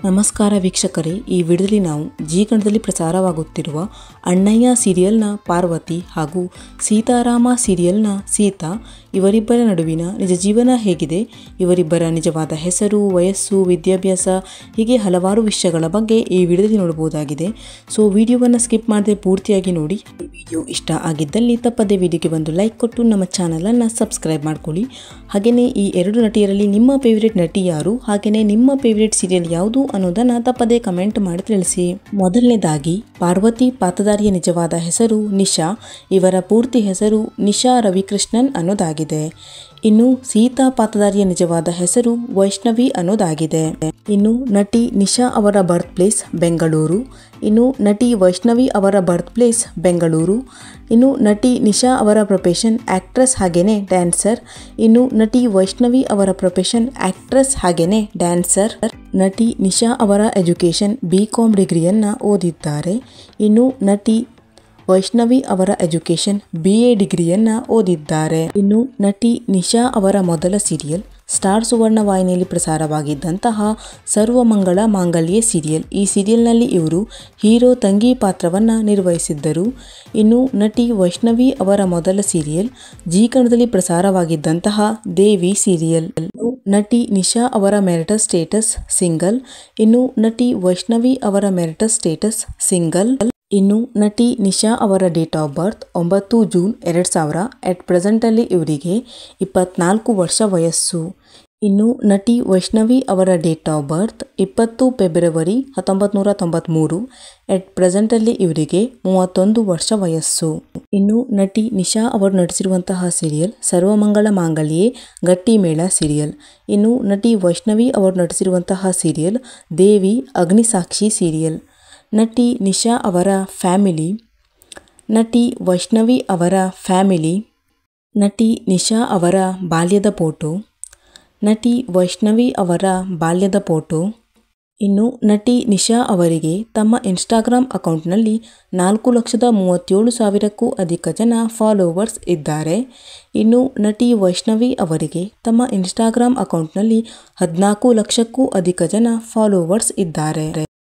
ನಮಸ್ಕಾರ ವೀಕ್ಷಕರೇ, ಈ ವಿಡಿಯೋದಲ್ಲಿ ನಾವು ಜೀ ಕನ್ನಡದಲ್ಲಿ ಪ್ರಸಾರವಾಗುತ್ತಿರುವ ಅಣ್ಣಯ್ಯ ಸೀರಿಯಲ್ನ ಪಾರ್ವತಿ ಹಾಗೂ ಸೀತಾರಾಮ ಸೀರಿಯಲ್ನ ಸೀತಾ ಇವರಿಬ್ಬರ ನಡುವಿನ ನಿಜ ಜೀವನ ಹೇಗಿದೆ, ಇವರಿಬ್ಬರ ನಿಜವಾದ ಹೆಸರು, ವಯಸ್ಸು, ವಿದ್ಯಾಭ್ಯಾಸ ಹೀಗೆ ಹಲವಾರು ವಿಷಯಗಳ ಬಗ್ಗೆ ಈ ವಿಡಿಯೋದಲ್ಲಿ ನೋಡಬಹುದಾಗಿದೆ. ಸೊ ವಿಡಿಯೋವನ್ನು ಸ್ಕಿಪ್ ಮಾಡದೆ ಪೂರ್ತಿಯಾಗಿ ನೋಡಿ. ಈ ವಿಡಿಯೋ ಇಷ್ಟ ಆಗಿದ್ದಲ್ಲಿ ತಪ್ಪದೆ ವಿಡಿಯೋಗೆ ಒಂದು ಲೈಕ್ ಕೊಟ್ಟು ನಮ್ಮ ಚಾನಲನ್ನು ಸಬ್ಸ್ಕ್ರೈಬ್ ಮಾಡ್ಕೊಳ್ಳಿ. ಹಾಗೆಯೇ ಈ ಎರಡು ನಟಿಯರಲ್ಲಿ ನಿಮ್ಮ ಫೇವರೇಟ್ ನಟಿ ಯಾರು, ಹಾಗೆಯೇ ನಿಮ್ಮ ಫೇವರೇಟ್ ಸೀರಿಯಲ್ ಯಾವುದು ಅನ್ನೋದನ್ನ ತಪ್ಪದೆ ಕಮೆಂಟ್ ಮಾಡಿ ತಿಳಿಸಿ. ಮೊದಲನೇದಾಗಿ ಪಾರ್ವತಿ ಪಾತ್ರಧಾರಿಯ ನಿಜವಾದ ಹೆಸರು ನಿಶಾ. ಇವರ ಪೂರ್ತಿ ಹೆಸರು ನಿಶಾ ರವಿಕೃಷ್ಣನ್ ಅನ್ನೋದಾಗಿದೆ. ಇನ್ನು ಸೀತಾ ಪಾತ್ರಧಾರಿಯ ನಿಜವಾದ ಹೆಸರು ವೈಷ್ಣವಿ ಅನ್ನೋದಾಗಿದೆ. ಇನ್ನು ನಟಿ ನಿಶಾ ಅವರ ಬರ್ತ್ ಪ್ಲೇಸ್ ಬೆಂಗಳೂರು. ಇನ್ನು ನಟಿ ವೈಷ್ಣವಿ ಅವರ ಬರ್ತ್ ಪ್ಲೇಸ್ ಬೆಂಗಳೂರು. ಇನ್ನು ನಟಿ ನಿಶಾ ಅವರ ಪ್ರೊಫೆಷನ್ ಆಕ್ಟ್ರೆಸ್ ಹಾಗೇನೆ ಡ್ಯಾನ್ಸರ್. ಇನ್ನು ನಟಿ ವೈಷ್ಣವಿ ಅವರ ಪ್ರೊಫೆಷನ್ ಆಕ್ಟ್ರೆಸ್ ಹಾಗೇನೆ ಡ್ಯಾನ್ಸರ್. ನಟಿ ನಿಶಾ ಅವರ ಎಜುಕೇಷನ್ BCom ಡಿಗ್ರಿಯನ್ನು ಓದಿದ್ದಾರೆ. ಇನ್ನು ನಟಿ ವೈಷ್ಣವಿ ಅವರ ಎಜುಕೇಷನ್ BA ಡಿಗ್ರಿಯನ್ನು ಓದಿದ್ದಾರೆ. ಇನ್ನು ನಟಿ ನಿಶಾ ಅವರ ಮೊದಲ ಸೀರಿಯಲ್ ಸ್ಟಾರ್ ಸುವರ್ಣ ವಾಹಿನಿಯಲ್ಲಿ ಪ್ರಸಾರವಾಗಿದ್ದಂತಹ ಸರ್ವಮಂಗಳ ಮಾಂಗಲ್ಯ ಸೀರಿಯಲ್. ಈ ಸೀರಿಯಲ್ನಲ್ಲಿ ಇವರು ಹೀರೋ ತಂಗಿ ಪಾತ್ರವನ್ನು ನಿರ್ವಹಿಸಿದ್ದರು. ಇನ್ನು ನಟಿ ವೈಷ್ಣವಿ ಅವರ ಮೊದಲ ಸೀರಿಯಲ್ ಜೀ ಕನ್ನಡದಲ್ಲಿ ಪ್ರಸಾರವಾಗಿದ್ದಂತಹ ದೇವಿ ಸೀರಿಯಲ್. ನಟಿ ನಿಶಾ ಅವರ ಮ್ಯಾರಿಟಲ್ ಸ್ಟೇಟಸ್ ಸಿಂಗಲ್. ಇನ್ನು ನಟಿ ವೈಷ್ಣವಿ ಅವರ ಮ್ಯಾರಿಟಲ್ ಸ್ಟೇಟಸ್ ಸಿಂಗಲ್. ಇನ್ನು ನಟಿ ನಿಶಾ ಅವರ ಡೇಟ್ ಆಫ್ ಬರ್ತ್ 9 ಜೂನ್ 2000. ಎಟ್ ಪ್ರೆಸೆಂಟಲ್ಲಿ ಇವರಿಗೆ 24 ವರ್ಷ ವಯಸ್ಸು. ಇನ್ನು ನಟಿ ವೈಷ್ಣವಿ ಅವರ ಡೇಟ್ ಆಫ್ ಬರ್ತ್ 20 ಫೆಬ್ರವರಿ 1993. ಎಟ್ ಪ್ರೆಸೆಂಟಲ್ಲಿ ಇವರಿಗೆ 31 ವರ್ಷ ವಯಸ್ಸು. ಇನ್ನು ನಟಿ ನಿಶಾ ಅವರು ನಟಿಸಿರುವಂತಹ ಸೀರಿಯಲ್ ಸರ್ವಮಂಗಳ ಮಾಂಗಲ್ಯೆ ಗಟ್ಟಿಮೇಳ ಸೀರಿಯಲ್. ಇನ್ನು ನಟಿ ವೈಷ್ಣವಿ ಅವರು ನಟಿಸಿರುವಂತಹ ಸೀರಿಯಲ್ ದೇವಿ ಅಗ್ನಿಸಾಕ್ಷಿ ಸೀರಿಯಲ್. ನಟಿ ನಿಶಾ ಅವರ ಫ್ಯಾಮಿಲಿ, ನಟಿ ವೈಷ್ಣವಿ ಅವರ ಫ್ಯಾಮಿಲಿ, ನಟಿ ನಿಶಾ ಅವರ ಬಾಲ್ಯದ ಫೋಟೋ, ನಟಿ ವೈಷ್ಣವಿ ಅವರ ಬಾಲ್ಯದ ಫೋಟೋ. ಇನ್ನು ನಟಿ ನಿಶಾ ಅವರಿಗೆ ತಮ್ಮ ಇನ್ಸ್ಟಾಗ್ರಾಮ್ ಅಕೌಂಟ್ನಲ್ಲಿ 4,37,000ಕ್ಕೂ ಅಧಿಕ ಜನ ಫಾಲೋವರ್ಸ್ ಇದ್ದಾರೆ. ಇನ್ನು ನಟಿ ವೈಷ್ಣವಿ ಅವರಿಗೆ ತಮ್ಮ ಇನ್ಸ್ಟಾಗ್ರಾಮ್ ಅಕೌಂಟ್ನಲ್ಲಿ 14 ಲಕ್ಷಕ್ಕೂ ಅಧಿಕ ಜನ ಫಾಲೋವರ್ಸ್ ಇದ್ದಾರೆ.